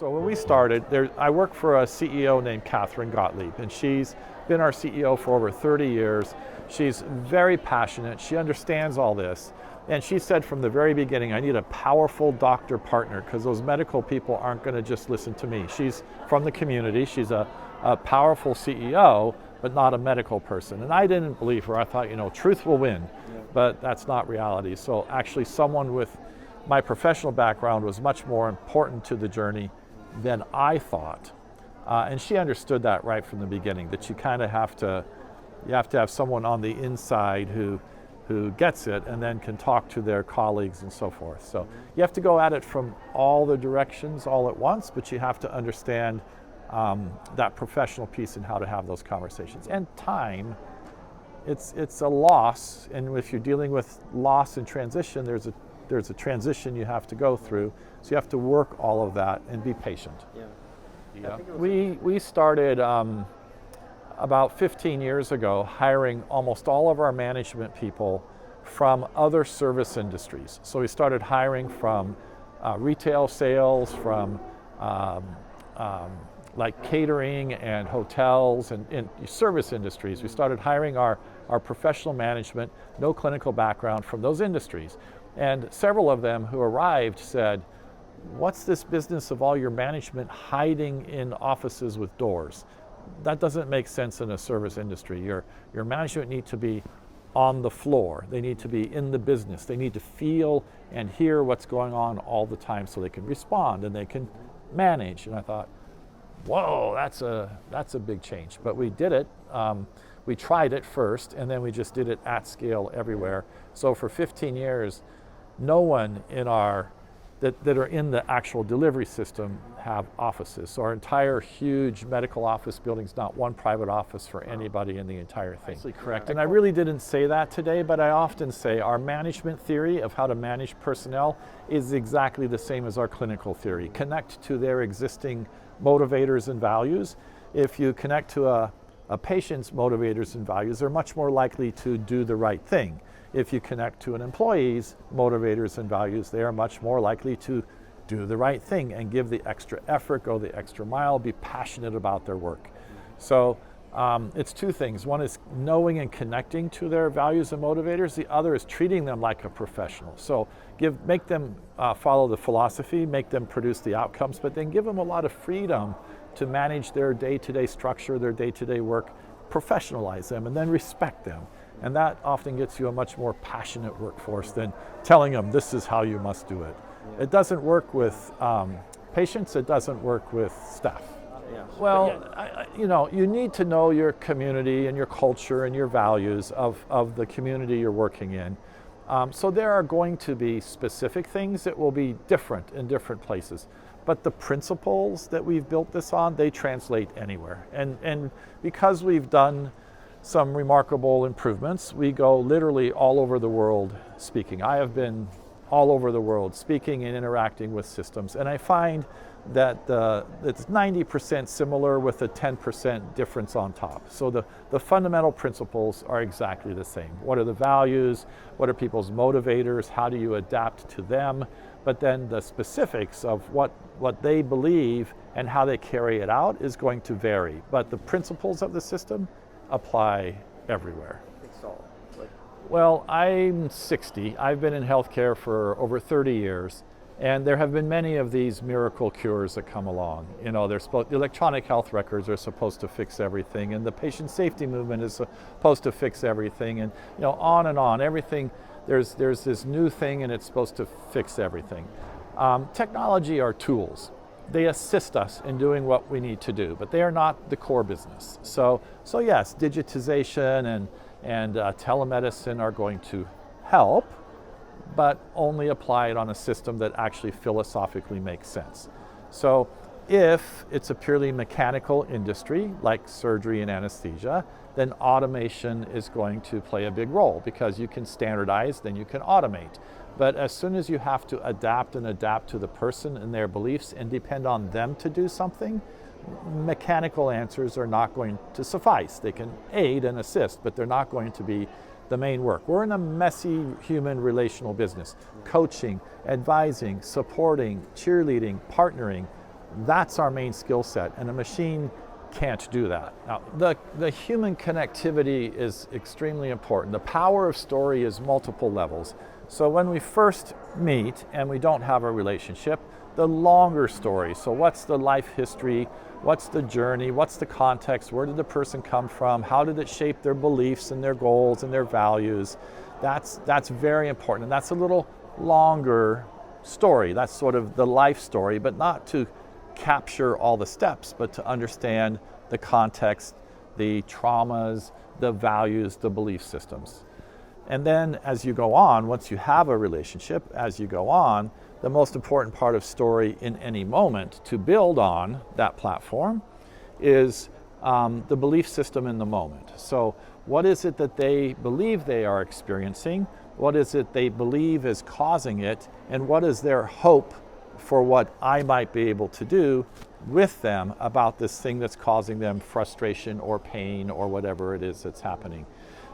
So when we started, I work for a CEO named Catherine Gottlieb, and she's been our CEO for over 30 years. She's very passionate. She understands all this. And she said from the very beginning, I need a powerful doctor partner because those medical people aren't going to just listen to me. She's from the community. She's a powerful CEO, but not a medical person. And I didn't believe her. I thought, truth will win, but that's not reality. So actually someone with my professional background was much more important to the journey than I thought. And she understood that right from the beginning, that you kind of have to have someone on the inside who gets it and then can talk to their colleagues and so forth. So you have to go at it from all the directions all at once, but you have to understand that professional piece and how to have those conversations. And time, it's a loss, and if you're dealing with loss and transition, there's a transition you have to go through. So you have to work all of that and be patient. Yeah. We started about 15 years ago hiring almost all of our management people from other service industries. So we started hiring from retail sales, from like catering and hotels and in service industries. We started hiring our professional management, no clinical background, from those industries. And several of them who arrived said, what's this business of all your management hiding in offices with doors? That doesn't make sense in a service industry. Your management need to be on the floor. They need to be in the business. They need to feel and hear what's going on all the time so they can respond and they can manage. And I thought, whoa, that's a big change. But we did it. We tried it first, and then we just did it at scale everywhere. So for 15 years, no one in that are in the actual delivery system have offices. So our entire huge medical office building's not one private office for anybody in the entire thing. Absolutely correct. And I really didn't say that today, but I often say our management theory of how to manage personnel is exactly the same as our clinical theory. Connect to their existing motivators and values. If you connect to a patient's motivators and values, they're much more likely to do the right thing. If you connect to an employee's motivators and values, they are much more likely to do the right thing and give the extra effort, go the extra mile, be passionate about their work. So it's two things. One is knowing and connecting to their values and motivators. The other is treating them like a professional. So make them follow the philosophy, make them produce the outcomes, but then give them a lot of freedom to manage their day-to-day structure, their day-to-day work, professionalize them, and then respect them. And that often gets you a much more passionate workforce than telling them this is how you must do it. It doesn't work with patients, it doesn't work with staff. Well, you need to know your community and your culture and your values of the community you're working in. So there are going to be specific things that will be different in different places. But the principles that we've built this on, they translate anywhere. And because we've done some remarkable improvements, we go literally all over the world speaking. I have been all over the world speaking and interacting with systems, and I find that it's 90% similar with a 10% difference on top. So the fundamental principles are exactly the same. What are the values? What are people's motivators? How do you adapt to them? But then the specifics of what they believe and how they carry it out is going to vary. But the principles of the system apply everywhere. Well, I'm 60. I've been in healthcare for over 30 years, and there have been many of these miracle cures that come along. The electronic health records are supposed to fix everything, and the patient safety movement is supposed to fix everything, and on and on. Everything, there's this new thing, and it's supposed to fix everything. Technology are tools. They assist us in doing what we need to do, but they are not the core business. So yes, digitization and telemedicine are going to help, but only apply it on a system that actually philosophically makes sense. So if it's a purely mechanical industry, like surgery and anesthesia, then automation is going to play a big role because you can standardize, then you can automate. But as soon as you have to adapt to the person and their beliefs and depend on them to do something, mechanical answers are not going to suffice. They can aid and assist, but they're not going to be the main work. We're in a messy human relational business. Coaching, advising, supporting, cheerleading, partnering. That's our main skill set, and a machine can't do that. Now, the human connectivity is extremely important. The power of story is multiple levels. So when we first meet and we don't have a relationship, the longer story, so what's the life history, what's the journey, what's the context, where did the person come from, how did it shape their beliefs and their goals and their values, that's very important. And that's a little longer story. That's sort of the life story, but not to capture all the steps, but to understand the context, the traumas, the values, the belief systems. And then as you go on, once you have a relationship, as you go on, the most important part of story in any moment to build on that platform is the belief system in the moment. So what is it that they believe they are experiencing? What is it they believe is causing it? And what is their hope for what I might be able to do with them about this thing that's causing them frustration or pain or whatever it is that's happening?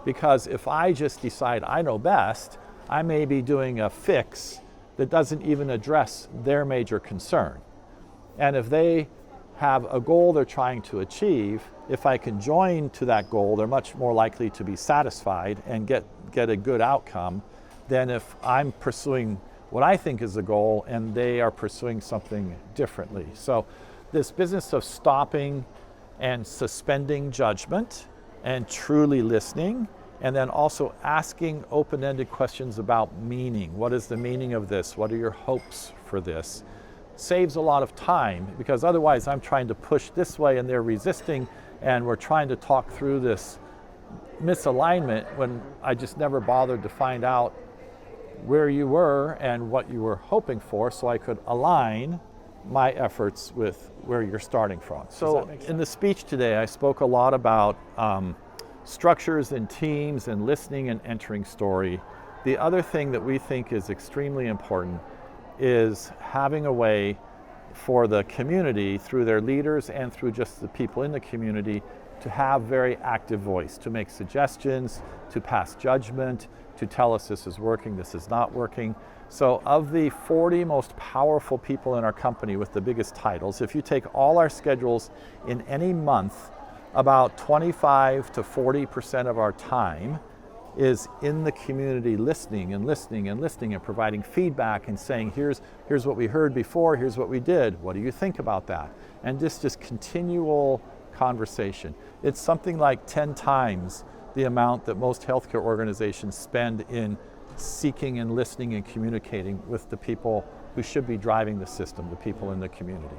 Because if I just decide I know best, I may be doing a fix that doesn't even address their major concern. And if they have a goal they're trying to achieve, if I can join to that goal, they're much more likely to be satisfied and get a good outcome than if I'm pursuing what I think is the goal and they are pursuing something differently. So this business of stopping and suspending judgment and truly listening, and then also asking open-ended questions about meaning. What is the meaning of this? What are your hopes for this? Saves a lot of time, because otherwise I'm trying to push this way and they're resisting, and we're trying to talk through this misalignment when I just never bothered to find out where you were and what you were hoping for, so I could align my efforts with where you're starting from. So in the speech today, I spoke a lot about structures and teams and listening and entering story. The other thing that we think is extremely important is having a way for the community, through their leaders and through just the people in the community, to have very active voice, to make suggestions, to pass judgment, to tell us this is working, this is not working. So of the 40 most powerful people in our company with the biggest titles, if you take all our schedules in any month, about 25 to 40% of our time is in the community listening and listening and listening and providing feedback and saying, here's what we heard before, here's what we did, what do you think about that? And just continual conversation. It's something like 10 times the amount that most healthcare organizations spend in seeking and listening and communicating with the people who should be driving the system, the people in the community.